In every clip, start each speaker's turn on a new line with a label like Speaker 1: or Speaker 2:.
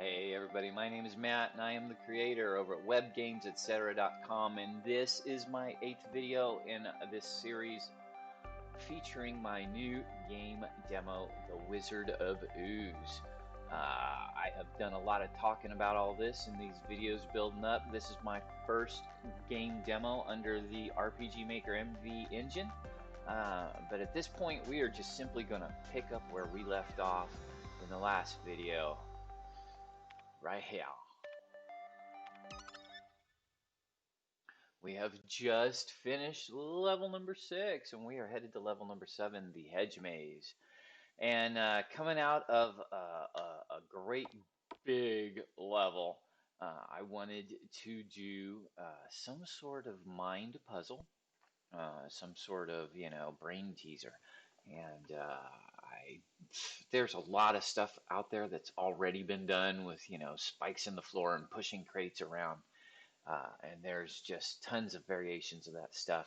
Speaker 1: Hey everybody, my name is Matt and I am the creator over at webgamesetcetera.com, and this is my 8th video in this series featuring my new game demo, The Wizard of Ooze. I have done a lot of talking about all this in these videos building up. This is my first game demo under the RPG Maker MV engine, but at this point we are just simply going to pick up where we left off in the last video. Right here. We have just finished level number 6, and we are headed to level number 7, the Hedge Maze. And coming out of a great big level, I wanted to do some sort of mind puzzle, some sort of, brain teaser. And there's a lot of stuff out there that's already been done with, spikes in the floor and pushing crates around. And there's just tons of variations of that stuff.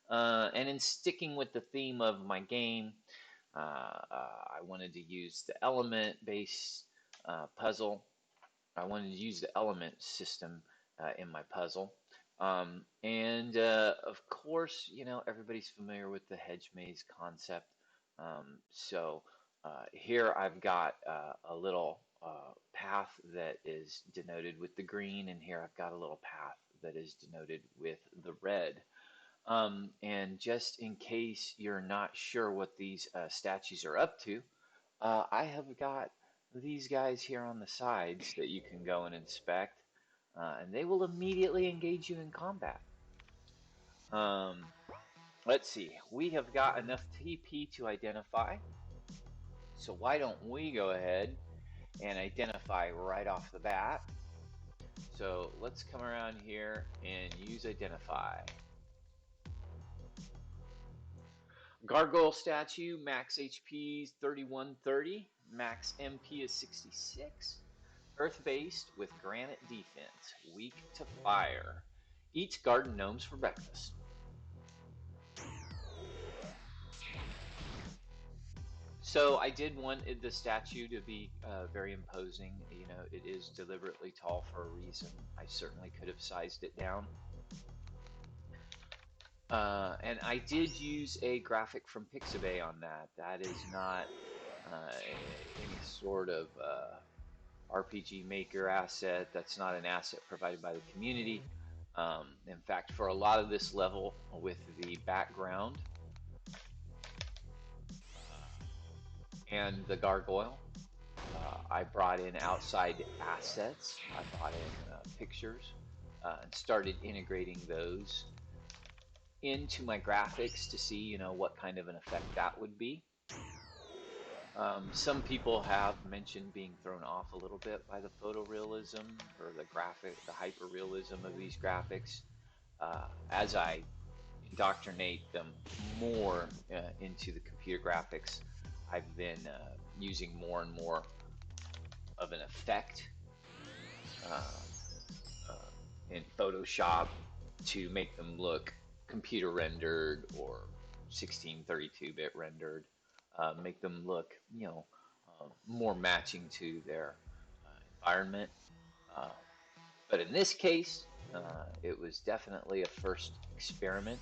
Speaker 1: And in sticking with the theme of my game, I wanted to use the element-based puzzle. I wanted to use the element system in my puzzle. And of course, everybody's familiar with the hedge maze concept. So here I've got a little path that is denoted with the green, and here I've got a little path that is denoted with the red. And just in case you're not sure what these statues are up to, I have got these guys here on the sides that you can go and inspect, and they will immediately engage you in combat. Let's see, we have got enough TP to identify, so why don't we go ahead and identify right off the bat. So let's come around here and use identify. Gargoyle statue, max HP is 3130, max MP is 66. Earth-based with granite defense, weak to fire. Eats garden gnomes for breakfast. So I did want the statue to be very imposing. It is deliberately tall for a reason. I certainly could have sized it down. And I did use a graphic from Pixabay on that. That is not any sort of RPG Maker asset. That's not an asset provided by the community. In fact, for a lot of this level with the background and the gargoyle, I brought in outside assets. I brought in pictures and started integrating those into my graphics to see, what kind of an effect that would be. Some people have mentioned being thrown off a little bit by the photorealism or the hyperrealism of these graphics. As I indoctrinate them more into the computer graphics, I've been using more and more of an effect in Photoshop to make them look computer rendered or 1632-bit rendered, make them look, more matching to their environment. But in this case, it was definitely a first experiment,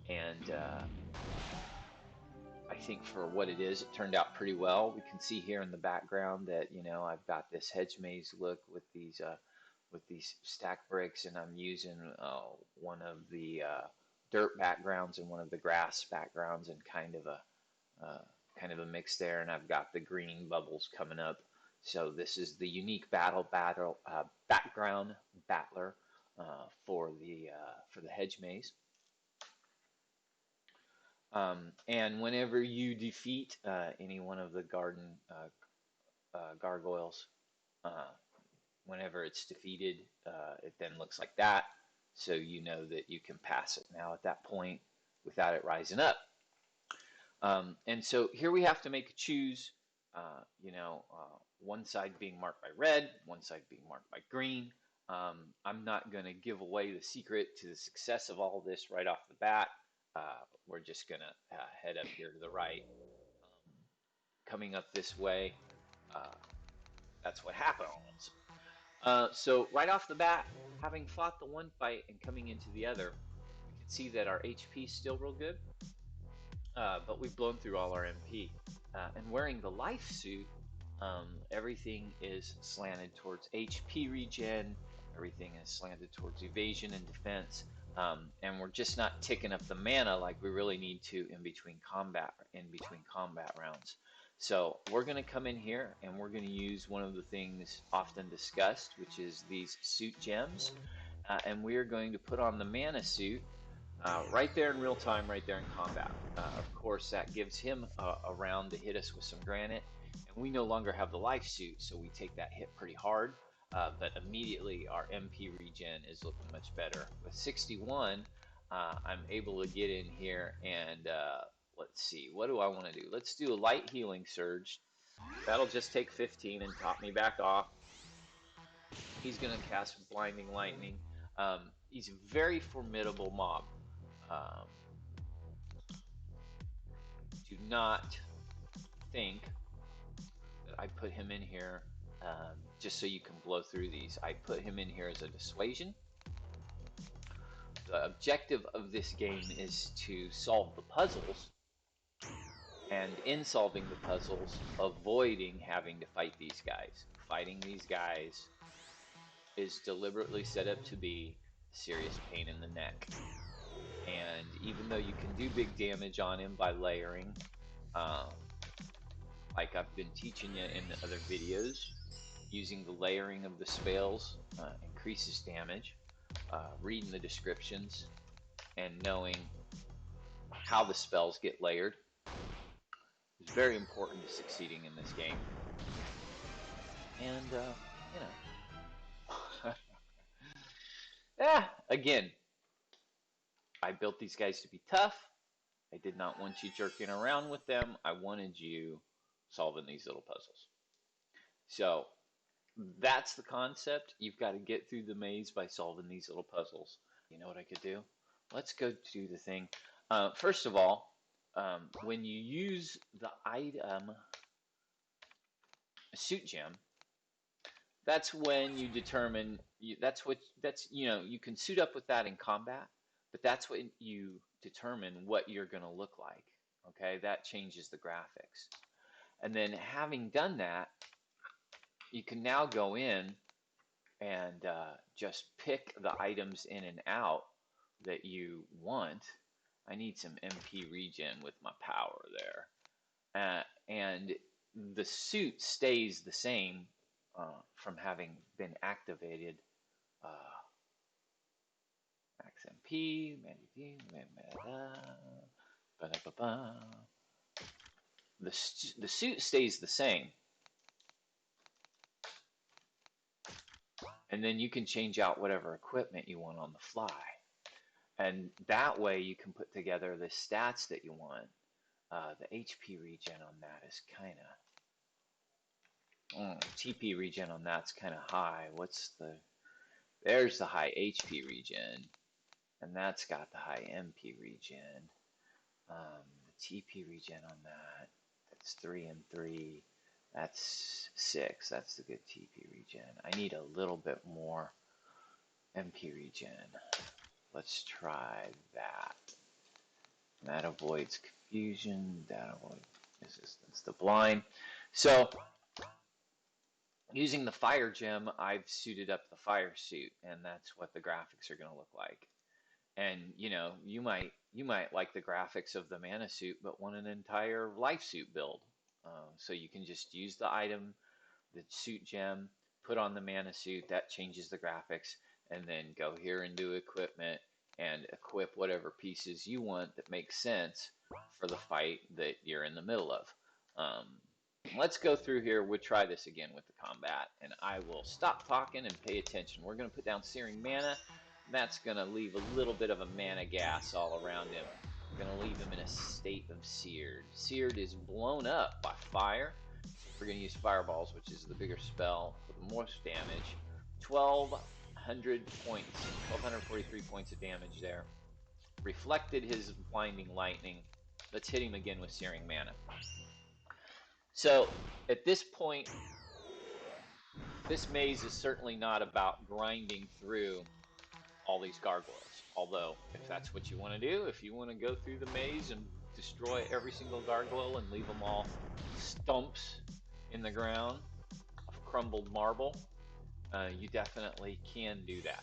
Speaker 1: and I think for what it is, it turned out pretty well. We can see here in the background that, I've got this hedge maze look with these stack bricks, and I'm using one of the dirt backgrounds and one of the grass backgrounds, and kind of a mix there. And I've got the green bubbles coming up. So this is the unique background battler for the hedge maze. And whenever you defeat any one of the gargoyles, whenever it's defeated, it then looks like that. So you know that you can pass it now at that point without it rising up. And so here we have to make a choose, one side being marked by red, one side being marked by green. I'm not going to give away the secret to the success of all this right off the bat. We're just going to head up here to the right. Coming up this way, that's what happens. So right off the bat, having fought the one fight and coming into the other, we can see that our HP is still real good, but we've blown through all our MP. And wearing the life suit, everything is slanted towards HP regen, everything is slanted towards evasion and defense, and we're just not ticking up the mana like we really need to in between combat rounds. So we're going to come in here and we're going to use one of the things often discussed, which is these suit gems, and we are going to put on the mana suit right there in real time, right there in combat. Of course, that gives him a round to hit us with some granite, and we no longer have the life suit, so we take that hit pretty hard. But immediately our MP regen is looking much better. With 61, I'm able to get in here and let's see, what do I want to do? Let's do a light healing surge. That'll just take 15 and top me back off. He's going to cast blinding lightning. He's a very formidable mob. Um, do not think that I put him in here just so you can blow through these. I put him in here as a dissuasion. The objective of this game is to solve the puzzles, and in solving the puzzles, avoiding having to fight these guys. Fighting these guys is deliberately set up to be a serious pain in the neck. And even though you can do big damage on him by layering, like I've been teaching you in the other videos, using the layering of the spells increases damage. Reading the descriptions and knowing how the spells get layered is very important to succeeding in this game. And, you know, yeah, again, I built these guys to be tough. I did not want you jerking around with them. I wanted you solving these little puzzles. So that's the concept. You've got to get through the maze by solving these little puzzles. You know what I could do? Let's go do the thing. First of all, when you use the item suit gem, that's when you determine you can suit up with that in combat, but that's when you determine what you're going to look like. Okay, that changes the graphics. And then having done that, you can now go in and just pick the items in and out that you want. I need some MP regen with my power there. And the suit stays the same from having been activated. Max MP, the suit stays the same. And then you can change out whatever equipment you want on the fly. And that way you can put together the stats that you want. The HP regen on that is kind of... TP regen on that's kind of high. There's the high HP regen. And that's got the high MP regen. The TP regen on that's 3 and 3. That's 6. That's the good TP regen. I need a little bit more MP regen. Let's try that. That avoids confusion. That avoids resistance to blind. So, using the fire gem, I've suited up the fire suit, and that's what the graphics are going to look like. And you might like the graphics of the mana suit, but want an entire life suit build. So you can just use the item, the suit gem, put on the mana suit. That changes the graphics, and then go here and do equipment and equip whatever pieces you want that make sense for the fight that you're in the middle of. Let's go through here. We'll try this again with the combat, and I will stop talking and pay attention. We're going to put down Searing Mana. That's going to leave a little bit of a mana gas all around him. We're going to leave him in a state of Seared. Seared is blown up by fire. We're going to use Fireballs, which is the bigger spell for the most damage. 1,200 points, 1,243 points of damage there. Reflected his Blinding Lightning. Let's hit him again with Searing Mana. So, at this point, this maze is certainly not about grinding through all these gargoyles. Although, if that's what you want to do, if you want to go through the maze and destroy every single gargoyle and leave them all stumps in the ground of crumbled marble, you definitely can do that.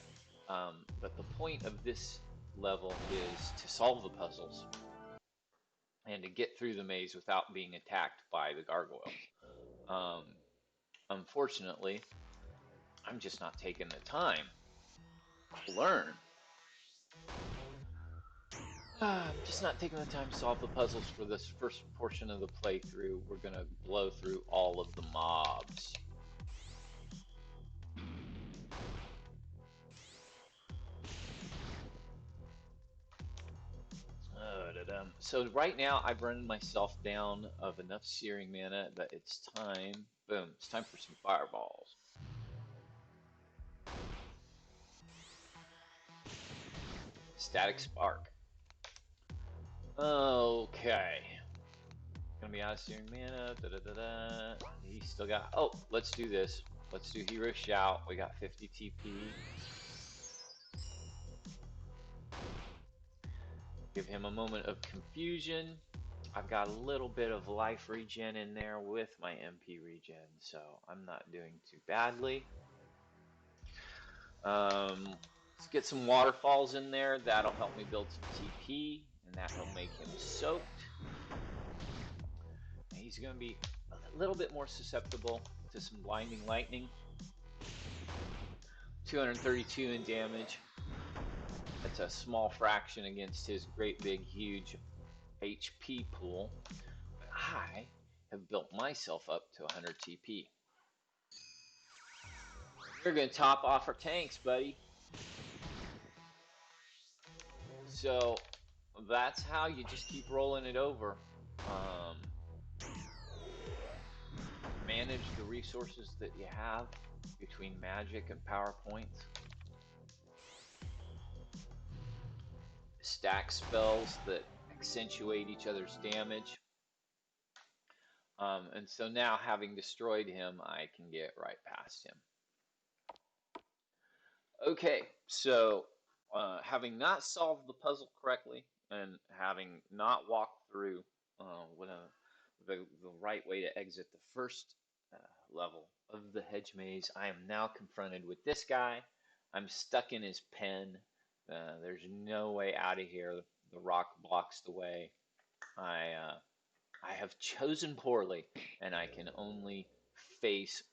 Speaker 1: But the point of this level is to solve the puzzles and to get through the maze without being attacked by the gargoyles. Um, Unfortunately, I'm just not taking the time to learn. I'm just not taking the time to solve the puzzles for this first portion of the playthrough. We're going to blow through all of the mobs. So right now I've run myself down of enough searing mana that it's time, boom, it's time for some fireballs. Static Spark. Okay. Gonna be out of searing mana. Da, da, da, da. He's still got, oh, let's do this. Let's do Hero Shout. We got 50 TP. Give him a moment of confusion. I've got a little bit of life regen in there with my MP regen, so I'm not doing too badly. Let's get some waterfalls in there. That'll help me build some TP, and that'll make him soaked. He's going to be a little bit more susceptible to some blinding lightning. 232 in damage. That's a small fraction against his great big huge HP pool. But I have built myself up to 100 TP. We're going to top off our tanks, buddy. So that's how you just keep rolling it over. Manage the resources that you have between magic and power points. Stack spells that accentuate each other's damage. And so now, having destroyed him, I can get right past him. Okay, so having not solved the puzzle correctly and having not walked through the right way to exit the first level of the hedge maze, I am now confronted with this guy. I'm stuck in his pen. There's no way out of here. The rock blocks the way. I have chosen poorly, and I can only face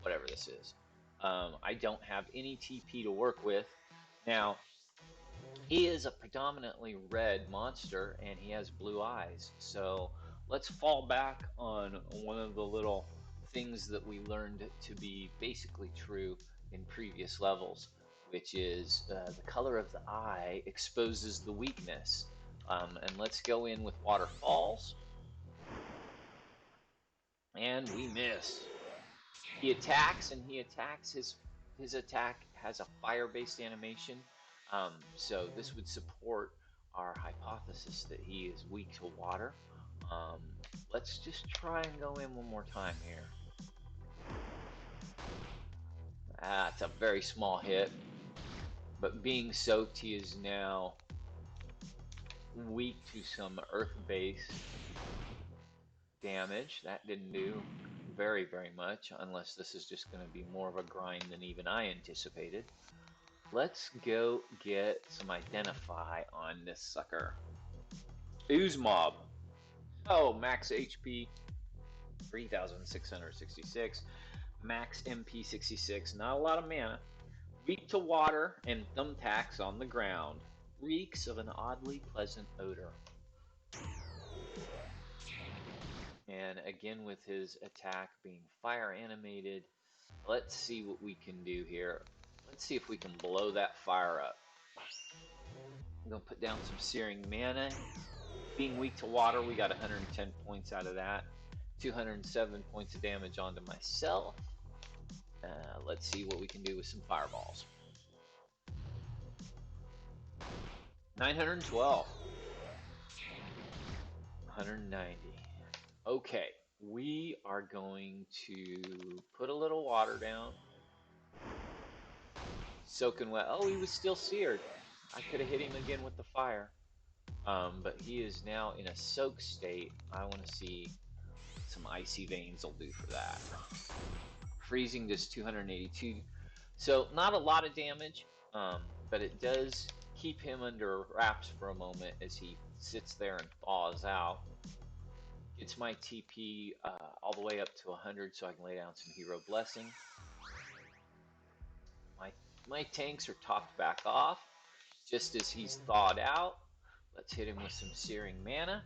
Speaker 1: whatever this is. I don't have any TP to work with. Now, he is a predominantly red monster, and he has blue eyes. So let's fall back on one of the little things that we learned to be basically true in previous levels, which is the color of the eye exposes the weakness. And let's go in with waterfalls. And we miss. He attacks, and he attacks. His attack has a fire-based animation. So this would support our hypothesis that he is weak to water. Let's just try and go in one more time here. It's a very small hit. But being soaked, he is now weak to some earth-based damage. That didn't do very, very much, unless this is just going to be more of a grind than even I anticipated. Let's go get some Identify on this sucker. Ooze Mob. Oh, max HP 3,666. Max MP 66. Not a lot of mana. Weak to water and thumbtacks on the ground. Reeks of an oddly pleasant odor. And again, with his attack being fire animated, let's see what we can do here. Let's see if we can blow that fire up. I'm going to put down some searing mana. Being weak to water, we got 110 points out of that. 207 points of damage onto myself. Let's see what we can do with some fireballs. 912. 190. Okay. we are going to put a little water down, soaking wet. Oh, he was still seared. I could have hit him again with the fire. But he is now in a soak state. I want to see what some icy veins will do for that. Freezing does 282. So not a lot of damage, but it does keep him under wraps for a moment as he sits there and thaws out. Gets my TP all the way up to 100 so I can lay down some Hero Blessing. My, my tanks are topped back off just as he's thawed out. Let's hit him with some Searing Mana.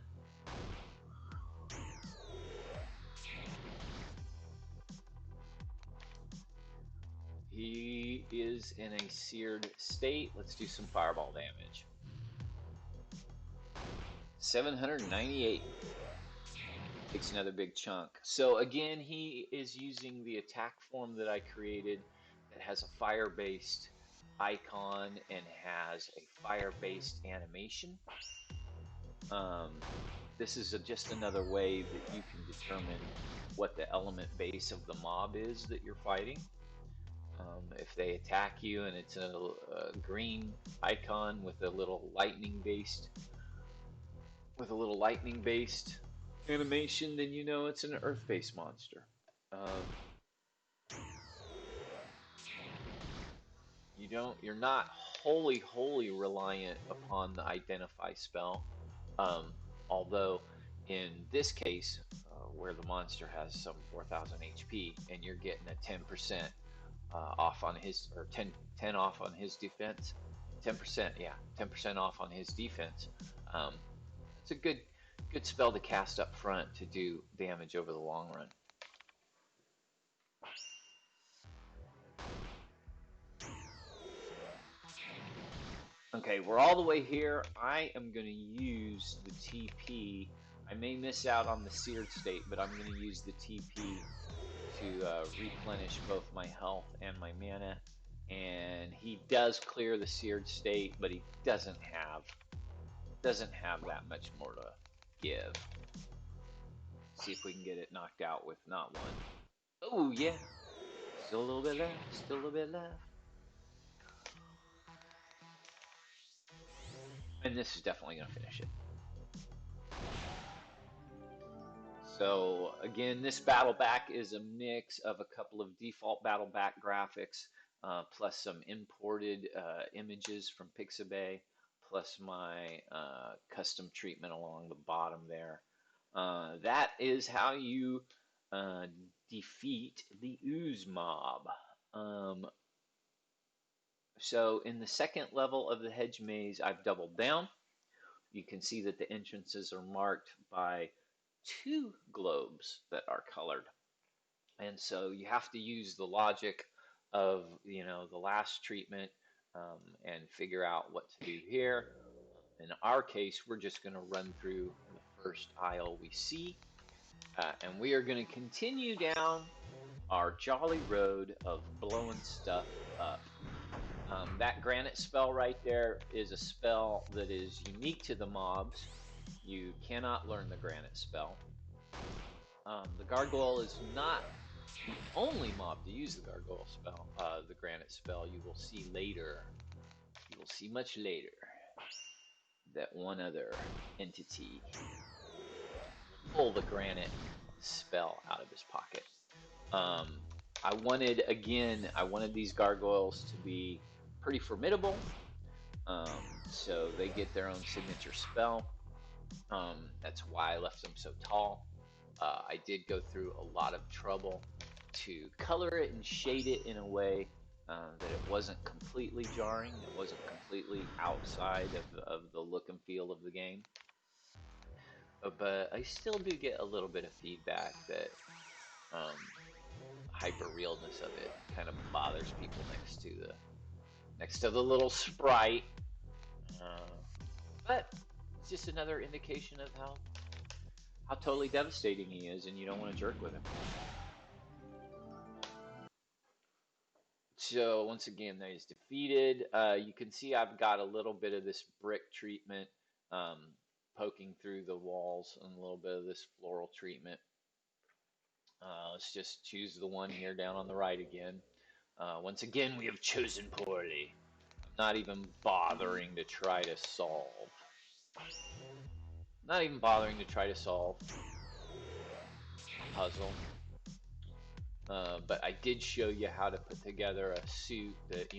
Speaker 1: He is in a seared state. Let's do some fireball damage. 798. Takes another big chunk. So again, he is using the attack form that I created that has a fire-based icon and has a fire-based animation. This is just another way that you can determine what the element base of the mob is that you're fighting. If they attack you and it's a green icon with a little lightning based animation, then you know it's an earth based monster. Um, you're not wholly reliant upon the identify spell. Um, Although in this case, where the monster has some 4,000 HP and you're getting a 10% off on his, or 10 off on his defense, 10%, yeah, 10% off on his defense. Um, that's a good spell to cast up front to do damage over the long run. Okay, we're all the way here. I am going to use the TP. I may miss out on the seared state, but I'm going to use the TP to replenish both my health and my mana. And he does clear the seared state, but he doesn't have that much more to give. See if we can get it knocked out with not one. Oh yeah, still a little bit left. Still a little bit left. And this is definitely going to finish it. So again, this battle back is a mix of a couple of default battle back graphics, plus some imported images from Pixabay, plus my custom treatment along the bottom there. That is how you uh, defeat the Ooze mob. Um, so in the second level of the Hedge Maze, I've doubled down. You can see that the entrances are marked by two globes that are colored. And so you have to use the logic of, the last treatment and figure out what to do here. In our case, we're just going to run through the first aisle we see, and we are going to continue down our jolly road of blowing stuff up. That granite spell right there is a spell that is unique to the mobs. You cannot learn the granite spell. The gargoyle is not the only mob to use the gargoyle spell, the granite spell. You will see later. You will see much later that one other entity will pull the granite spell out of his pocket. Um, I wanted these gargoyles to be pretty formidable. So they get their own signature spell. That's why I left them so tall. I did go through a lot of trouble to color it and shade it in a way that it wasn't completely jarring. It wasn't completely outside of the look and feel of the game. But I still do get a little bit of feedback that um, hyper realness of it kind of bothers people next to the little sprite. Uh, but it's just another indication of how totally devastating he is, and you don't want to jerk with him. So once again, there he's defeated. You can see I've got a little bit of this brick treatment um, poking through the walls, and a little bit of this floral treatment. Let's just choose the one here down on the right again. Once again, we have chosen poorly. I'm not even bothering to try to solve. Not even bothering to try to solve a puzzle. But I did show you how to put together a suit that,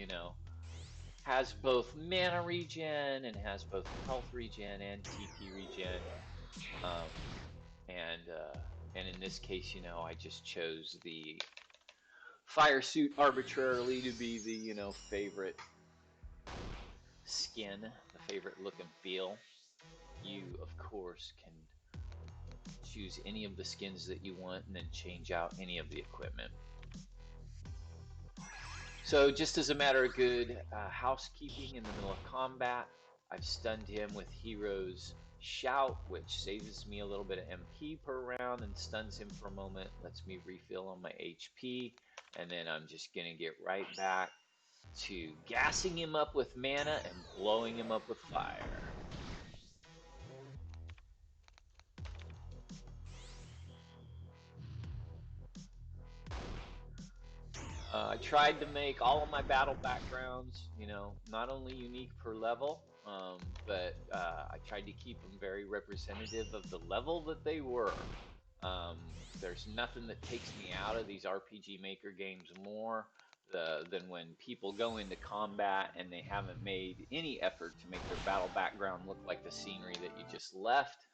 Speaker 1: has both mana regen and has both health regen and TP regen. Um, and in this case, I just chose the fire suit arbitrarily to be the, favorite skin, the favorite look and feel. You, of course, can choose any of the skins that you want and then change out any of the equipment. So just as a matter of good housekeeping in the middle of combat, I've stunned him with Hero's Shout, which saves me a little bit of MP per round and stuns him for a moment, lets me refill on my HP, and then I'm just going to get right back to gassing him up with mana and blowing him up with fire. I tried to make all of my battle backgrounds, not only unique per level, but I tried to keep them very representative of the level that they were. Um, there's nothing that takes me out of these RPG Maker games more than when people go into combat and they haven't made any effort to make their battle background look like the scenery that you just left.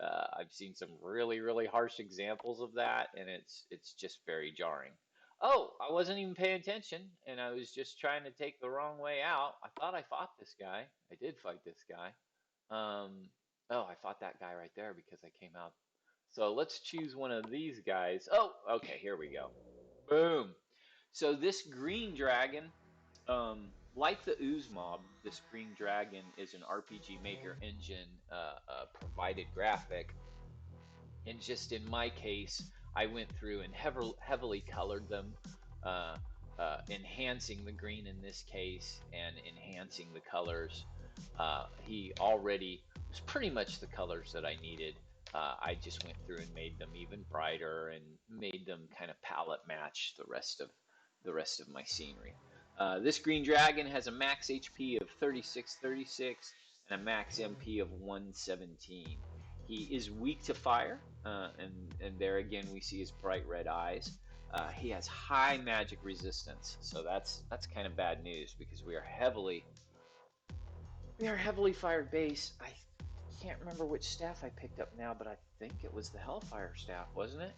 Speaker 1: I've seen some really, really harsh examples of that, and it's just very jarring. Oh, I wasn't even paying attention, and I was just trying to take the wrong way out. I thought I fought this guy. I did fight this guy. Um, oh, I fought that guy right there because I came out. So let's choose one of these guys. Oh, okay, here we go. Boom. So this green dragon, like the Ooze mob, this green dragon is an RPG Maker Engine provided graphic. And just in my case, I went through and heavily colored them, enhancing the green in this case and enhancing the colors. He already was pretty much the colors that I needed. I just went through and made them even brighter and made them kind of palette match the rest of my scenery. This green dragon has a max HP of 3636 and a max MP of 117. He is weak to fire, and there again we see his bright red eyes. He has high magic resistance, so that's kind of bad news because we are heavily fired base. I can't remember which staff I picked up now, but I think it was the Hellfire staff, wasn't it?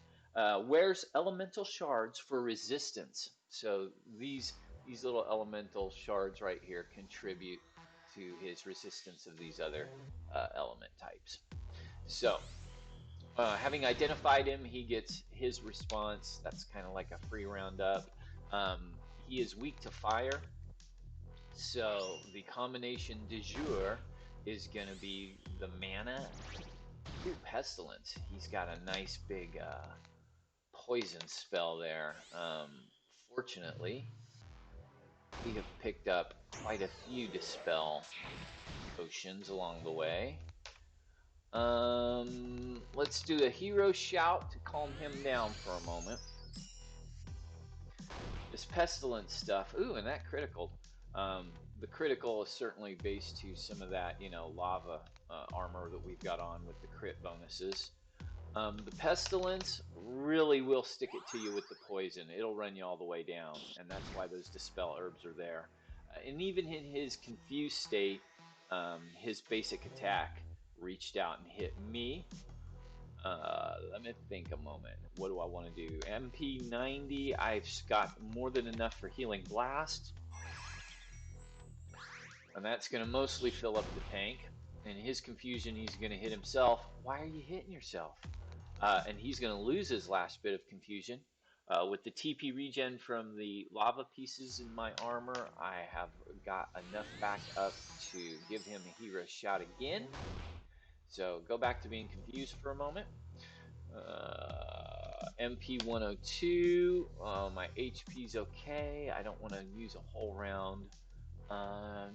Speaker 1: Wears elemental shards for resistance. So these little elemental shards right here contribute to his resistance of these other element types. So having identified him, he gets his response. That's kind of like a free roundup. He is weak to fire, so the combination du jour is going to be the mana. Ooh, pestilence. He's got a nice big poison spell there. Fortunately, we have picked up quite a few dispel potions along the way. Let's do a hero shout to calm him down for a moment. This pestilence stuff. Ooh, and that critical. The critical is certainly based to some of that, lava armor that we've got on with the crit bonuses. The pestilence really will stick it to you with the poison. It'll run you all the way down, and that's why those dispel herbs are there. And even in his confused state, his basic attack reached out and hit me. Let me think a moment. What do I want to do? MP 90. I've got more than enough for healing blast, and that's going to mostly fill up the tank. In his confusion, he's going to hit himself. Why are you hitting yourself? And he's going to lose his last bit of confusion. With the TP regen from the lava pieces in my armor, I have got enough back up to give him a hero shout again. So go back to being confused for a moment. MP 102. My HP's okay. I don't want to use a whole round.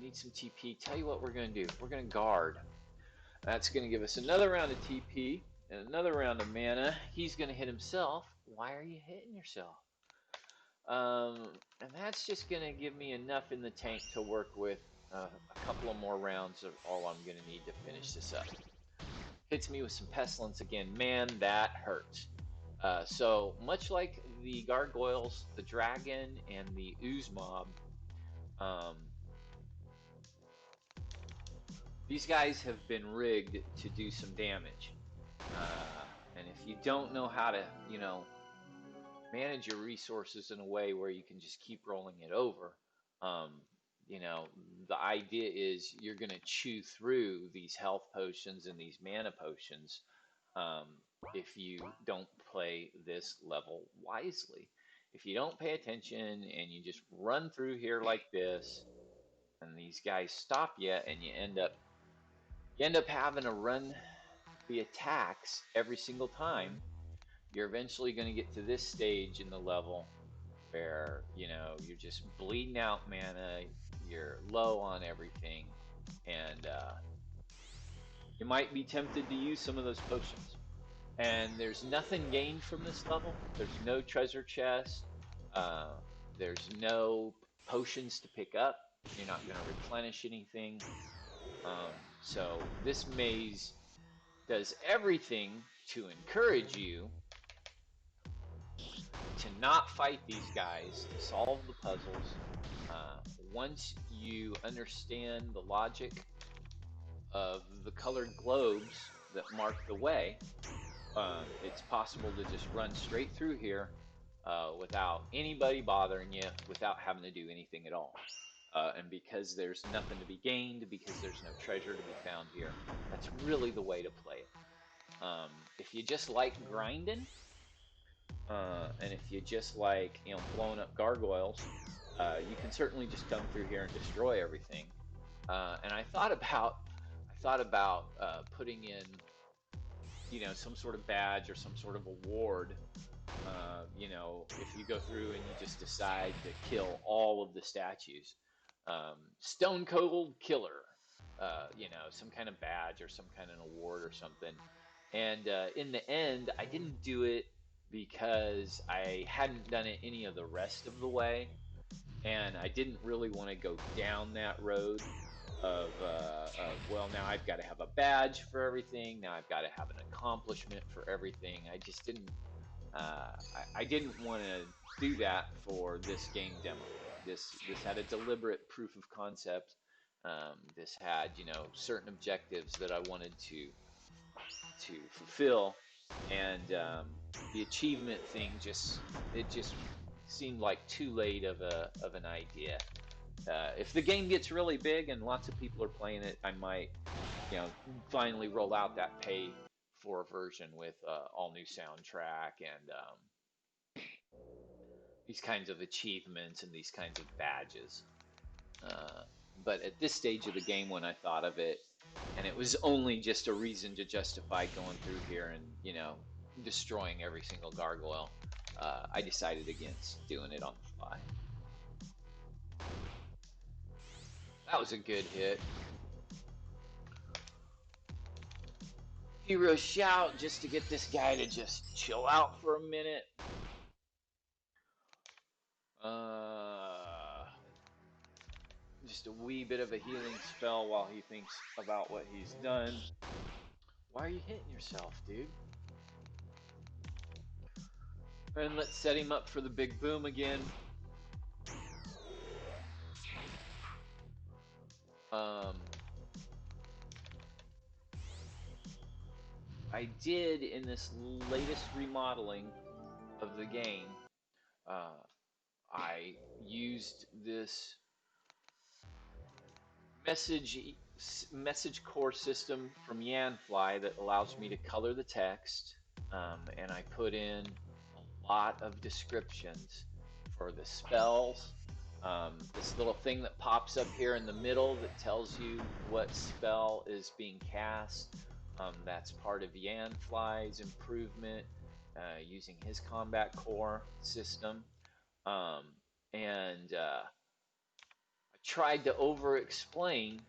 Speaker 1: Need some TP. Tell you what we're going to do. We're going to guard. That's going to give us another round of TP, And another round of mana. He's going to hit himself. Why are you hitting yourself? And that's just going to give me enough in the tank to work with a couple of more rounds of all I'm going to need to finish this up. Hits me with some pestilence again. Man, that hurts. So much like the gargoyles, the dragon, and the ooze mob, um, these guys have been rigged to do some damage. And if you don't know how to, manage your resources in a way where you can just keep rolling it over, um, the idea is you're going to chew through these health potions and these mana potions um, if you don't play this level wisely. If you don't pay attention and you just run through here like this, and these guys stop you, and you end up having to run the attacks every single time, you're eventually going to get to this stage in the level where you're just bleeding out mana, you're low on everything, and you might be tempted to use some of those potions. And there's nothing gained from this level. There's no treasure chest. Uh, there's no potions to pick up. You're not going to replenish anything. So this maze does everything to encourage you to not fight these guys, to solve the puzzles. Once you understand the logic of the colored globes that mark the way, it's possible to just run straight through here without anybody bothering you, without having to do anything at all. And because there's nothing to be gained, because there's no treasure to be found here, that's really the way to play it. If you just like grinding, and if you just like blowing up gargoyles, you can certainly just come through here and destroy everything. And I thought about putting in some sort of badge or some sort of award. If you go through and you just decide to kill all of the statues, Stone Cold Killer, some kind of badge or some kind of award or something. And in the end, I didn't do it because I hadn't done it any of the rest of the way, and I didn't really want to go down that road of well, now I've got to have a badge for everything. Now I've got to have an accomplishment for everything. I just didn't. I didn't want to do that for this game demo. This had a deliberate proof of concept. This had certain objectives that I wanted to fulfill, and the achievement thing just seemed like too late of an idea. If the game gets really big and lots of people are playing it, I might finally roll out that pay for version with all new soundtrack and these kinds of achievements and these kinds of badges. Uh, but at this stage of the game, when I thought of it, and it was only just a reason to justify going through here and destroying every single gargoyle, I decided against doing it on the fly. That was a good hit. Hero shout just to get this guy to just chill out for a minute. Just a wee bit of a healing spell while he thinks about what he's done. Why are you hitting yourself, dude? And let's set him up for the big boom again. I did in this latest remodeling of the game. Uh, I used this message message core system from Yanfly that allows me to color the text, and I put in a lot of descriptions for the spells. This little thing that pops up here in the middle that tells you what spell is being cast. That's part of Yanfly's improvement using his combat core system. Um, and I tried to over explain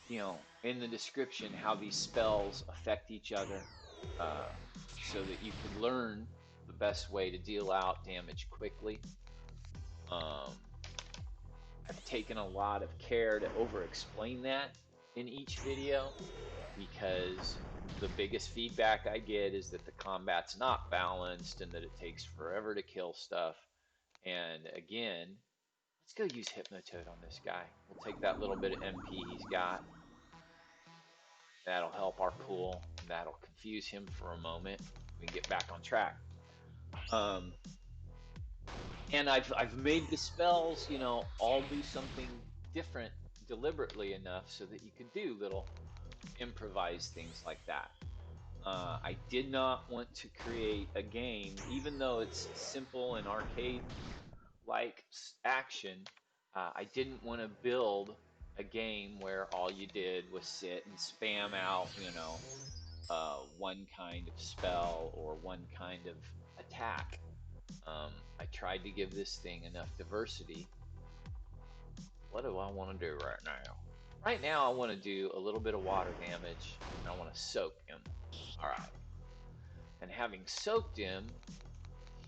Speaker 1: in the description how these spells affect each other, uh, so that you could learn the best way to deal out damage quickly. Um, I've taken a lot of care to over explain that in each video because the biggest feedback I get is that the combat's not balanced and that it takes forever to kill stuff. And again, let's go use Hypnotoad on this guy. We'll take that little bit of MP he's got. That'll help our pool. That'll confuse him for a moment. We can get back on track. Um, and I've made the spells, all do something different deliberately enough so that you could do little improvised things like that. I did not want to create a game, even though it's simple and arcade like action. I didn't want to build a game where all you did was sit and spam out, one kind of spell or one kind of attack. I tried to give this thing enough diversity. What do I want to do right now? Right now, I want to do a little bit of water damage, and I want to soak him. All right. And having soaked him,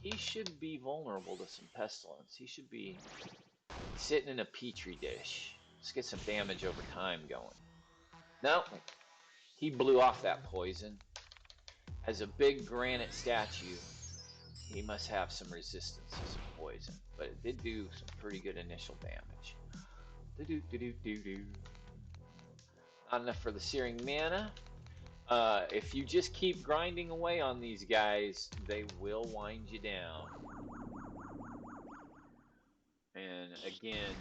Speaker 1: he should be vulnerable to some pestilence. He should be sitting in a petri dish. Let's get some damage over time going. No, he blew off that poison. As a big granite statue, he must have some resistance to some poison, but it did do some pretty good initial damage. Not enough for the searing mana. If you just keep grinding away on these guys, they will wind you down. And again,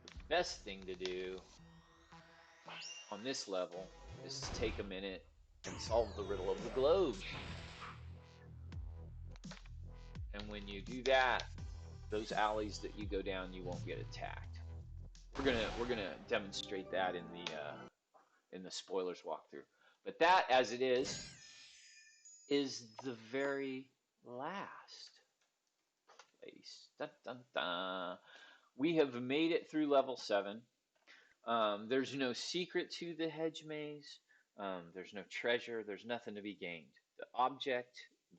Speaker 1: the best thing to do on this level is to take a minute and solve the riddle of the globe. And when you do that, those alleys that you go down, you won't get attacked. We're gonna demonstrate that in the spoilers walkthrough. But that, as it is the very last place. Dun, dun, dun. We have made it through level 7. There's no secret to the hedge maze. There's no treasure. There's nothing to be gained. The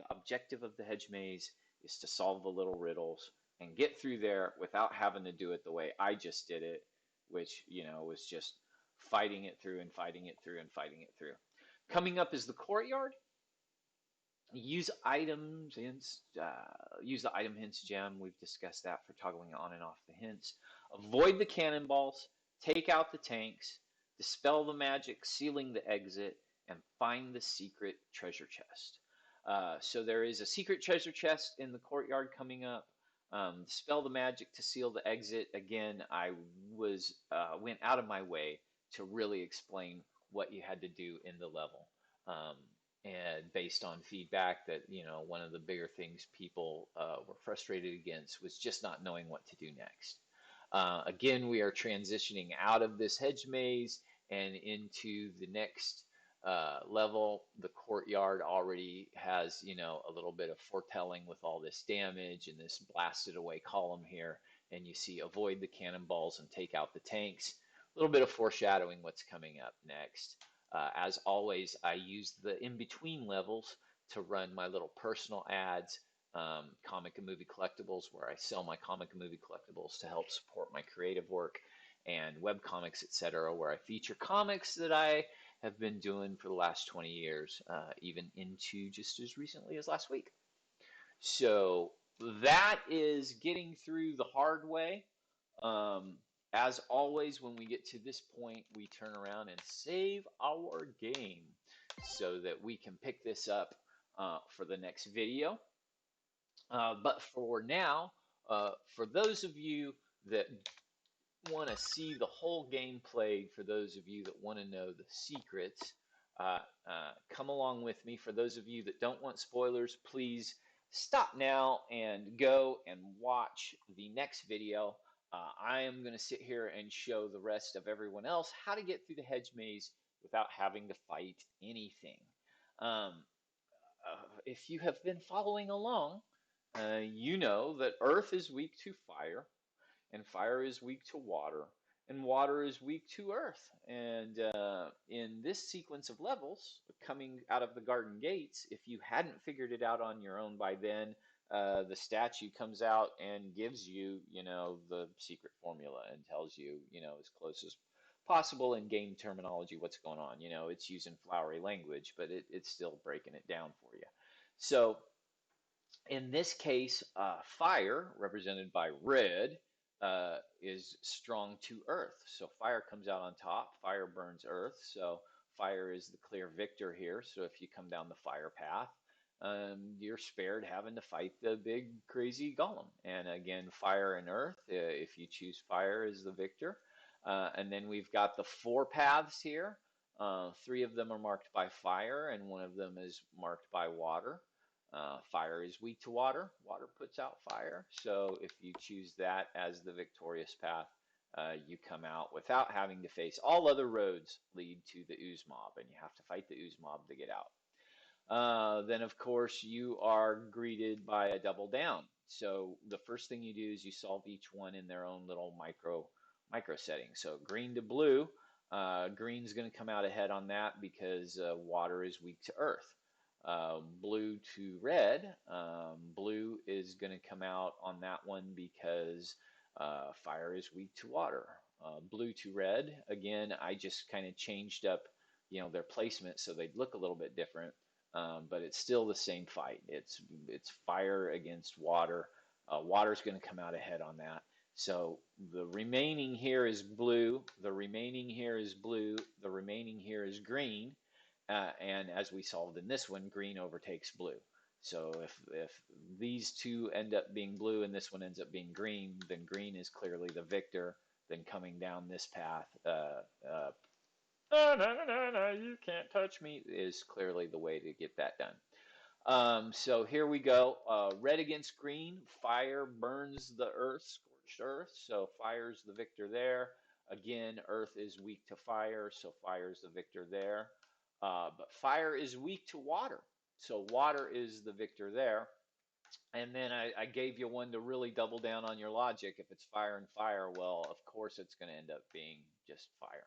Speaker 1: objective of the hedge maze is to solve the little riddles and get through there without having to do it the way I just did it, which, was just fighting it through and fighting it through and fighting it through. Coming up is the courtyard. Use items hints. Use the item hints gem. We've discussed that for toggling on and off the hints. Avoid the cannonballs. Take out the tanks. Dispel the magic, sealing the exit, and find the secret treasure chest. So there is a secret treasure chest in the courtyard coming up. Dispel the magic to seal the exit. Again, I went out of my way to really explain what you had to do in the level. And based on feedback that, one of the bigger things people were frustrated against was just not knowing what to do next. Again, we are transitioning out of this hedge maze and into the next level. The courtyard already has, a little bit of foretelling with all this damage and this blasted away column here. And you see avoid the cannonballs and take out the tanks. A little bit of foreshadowing what's coming up next. As always, I use the in-between levels to run my little personal ads, comic and movie collectibles, where I sell my comic and movie collectibles to help support my creative work, and web comics, etc., where I feature comics that I have been doing for the last 20 years, even into just as recently as last week. So that is getting through the hard way. As always, when we get to this point, we turn around and save our game so that we can pick this up for the next video. But for now, for those of you that want to see the whole game played, for those of you that want to know the secrets, come along with me. For those of you that don't want spoilers, please stop now and go and watch the next video. I am going to sit here and show the rest of everyone else how to get through the hedge maze without having to fight anything. If you have been following along, you know that earth is weak to fire, and fire is weak to water, and water is weak to earth. And in this sequence of levels, coming out of the garden gates, if you hadn't figured it out on your own by then, the statue comes out and gives you, the secret formula and tells you, as close as possible in game terminology what's going on. It's using flowery language, but it's still breaking it down for you. So in this case, fire, represented by red, is strong to earth. So fire comes out on top. Fire burns earth. So fire is the clear victor here. So if you come down the fire path, you're spared having to fight the big crazy golem. And again, fire and earth, if you choose fire as the victor. And then we've got the four paths here. Three of them are marked by fire, and one of them is marked by water. Fire is weak to water. Water puts out fire. So if you choose that as the victorious path, you come out without having to face all other roads lead to the ooze mob, and you have to fight the ooze mob to get out. Then, of course, you are greeted by a double down. So the first thing you do is you solve each one in their own little micro setting. So green to blue, green's going to come out ahead on that because water is weak to earth. Blue to red, blue is going to come out on that one because fire is weak to water. Blue to red, again, I just kind of changed up, their placement so they'd look a little bit different. But it's still the same fight. It's fire against water. Water's going to come out ahead on that. So the remaining here is blue. The remaining here is blue. The remaining here is green. And as we solved in this one, green overtakes blue. So if these two end up being blue and this one ends up being green, then green is clearly the victor. Then coming down this path, no, no, no, no, you can't touch me, is clearly the way to get that done. So here we go. Red against green. Fire burns the earth, scorched earth. So fire's the victor there. Again, earth is weak to fire, so fire's the victor there. But fire is weak to water, so water is the victor there. And then I gave you one to really double down on your logic. If it's fire and fire, well, of course it's going to end up being just fire.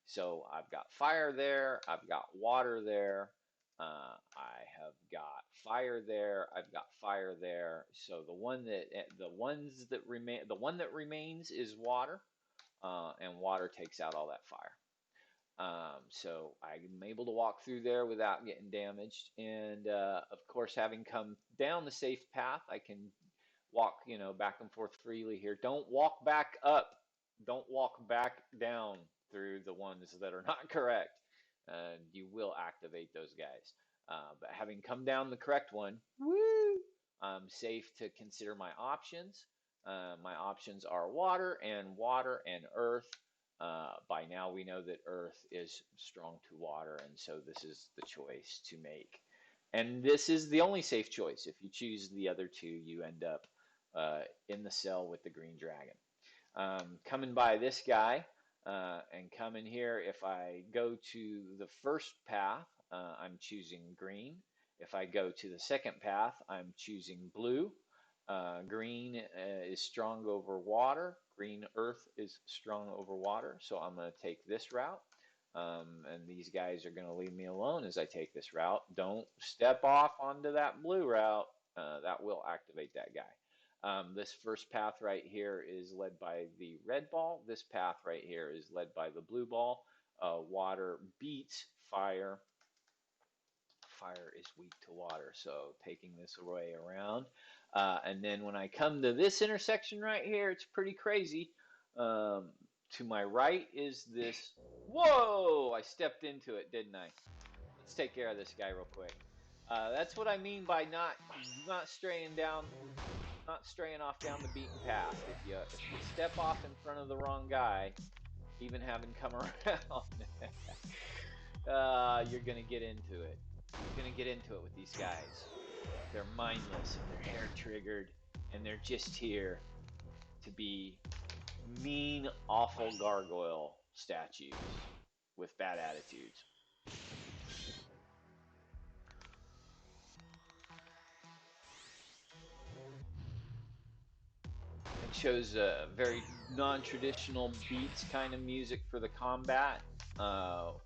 Speaker 1: So I've got fire there, I've got water there, I have got fire there, I've got fire there. So the one that remains is water, and water takes out all that fire. So I'm able to walk through there without getting damaged. And of course, having come down the safe path, I can walk, back and forth freely here. Don't walk back up. Don't walk back down through the ones that are not correct. You will activate those guys. But having come down the correct one, woo, I'm safe to consider my options. My options are water and earth. By now we know that earth is strong to water, and so this is the choice to make. And this is the only safe choice. If you choose the other two, you end up in the cell with the green dragon. Coming by this guy and coming here, if I go to the first path, I'm choosing green. If I go to the second path, I'm choosing blue. Green is strong over water. Green earth is strong over water. So I'm going to take this route. And these guys are going to leave me alone as I take this route. Don't step off onto that blue route. That will activate that guy. This first path right here is led by the red ball. This path right here is led by the blue ball. Water beats fire. Fire is weak to water, so taking this way around. And then when I come to this intersection right here, it's pretty crazy. To my right is this. Whoa! I stepped into it, didn't I? Let's take care of this guy real quick. That's what I mean by not straying off down the beaten path. If you step off in front of the wrong guy, even having come around, you're gonna get into it. You're gonna get into it with these guys. They're mindless and they're hair triggered, and they're just here to be mean, awful gargoyle statues with bad attitudes. It shows very non-traditional beats kind of music for the combat.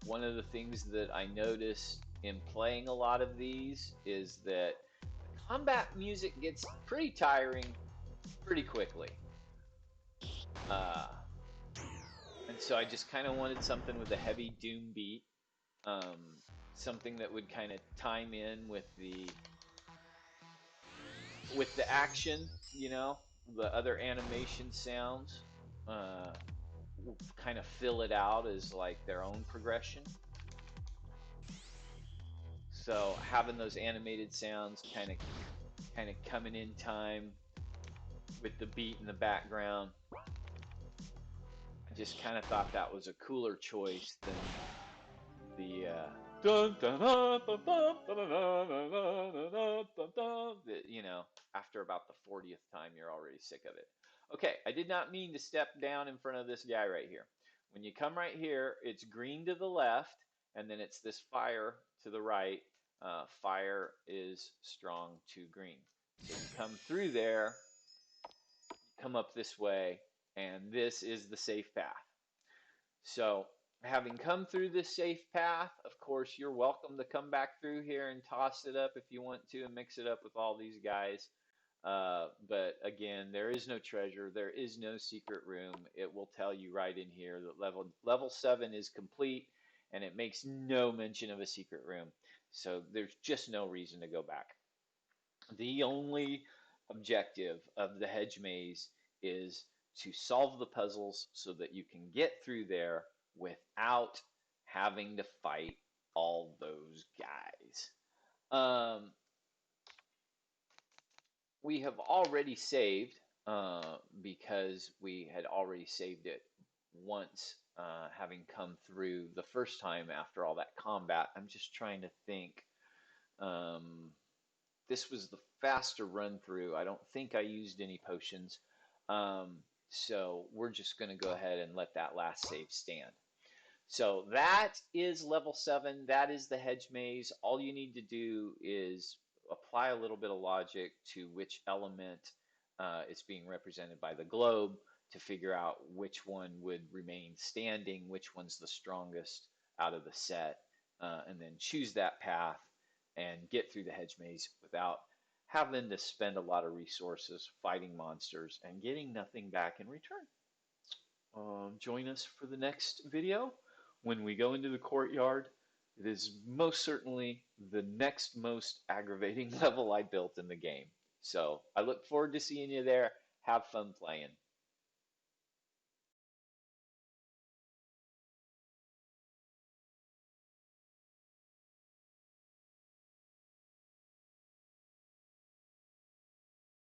Speaker 1: One of the things that I noticed in playing a lot of these is that the combat music gets pretty tiring pretty quickly. Uh, and so I just kind of wanted something with a heavy doom beat, um, something that would kind of time in with the action, the other animation sounds, uh, kind of fill it out as like their own progression. So having those animated sounds kind of coming in time with the beat in the background, I just kind of thought that was a cooler choice than the after about the 40th time you're already sick of it. Okay, I did not mean to step down in front of this guy right here. When you come right here, it's green to the left, and then it's this fire to the right. Fire is strong to green. So you come through there, come up this way, and this is the safe path. So, having come through this safe path, of course, you're welcome to come back through here and toss it up if you want to and mix it up with all these guys. But again, there is no treasure. There is no secret room. It will tell you right in here that level 7 is complete, and it makes no mention of a secret room. So there's just no reason to go back. The only objective of the hedge maze is to solve the puzzles so that you can get through there without having to fight all those guys. We have already saved because we had already saved it once, having come through the first time after all that combat. I'm just trying to think. Um, this was the faster run through. I don't think I used any potions. So we're just going to go ahead and let that last save stand. So that is level 7. That is the hedge maze. All you need to do is apply a little bit of logic to which element is being represented by the globe to figure out which one would remain standing, which one's the strongest out of the set, and then choose that path and get through the hedge maze without having to spend a lot of resources fighting monsters and getting nothing back in return. Join us for the next video when we go into the courtyard. It is most certainly the next most aggravating level I built in the game. So I look forward to seeing you there. Have fun playing.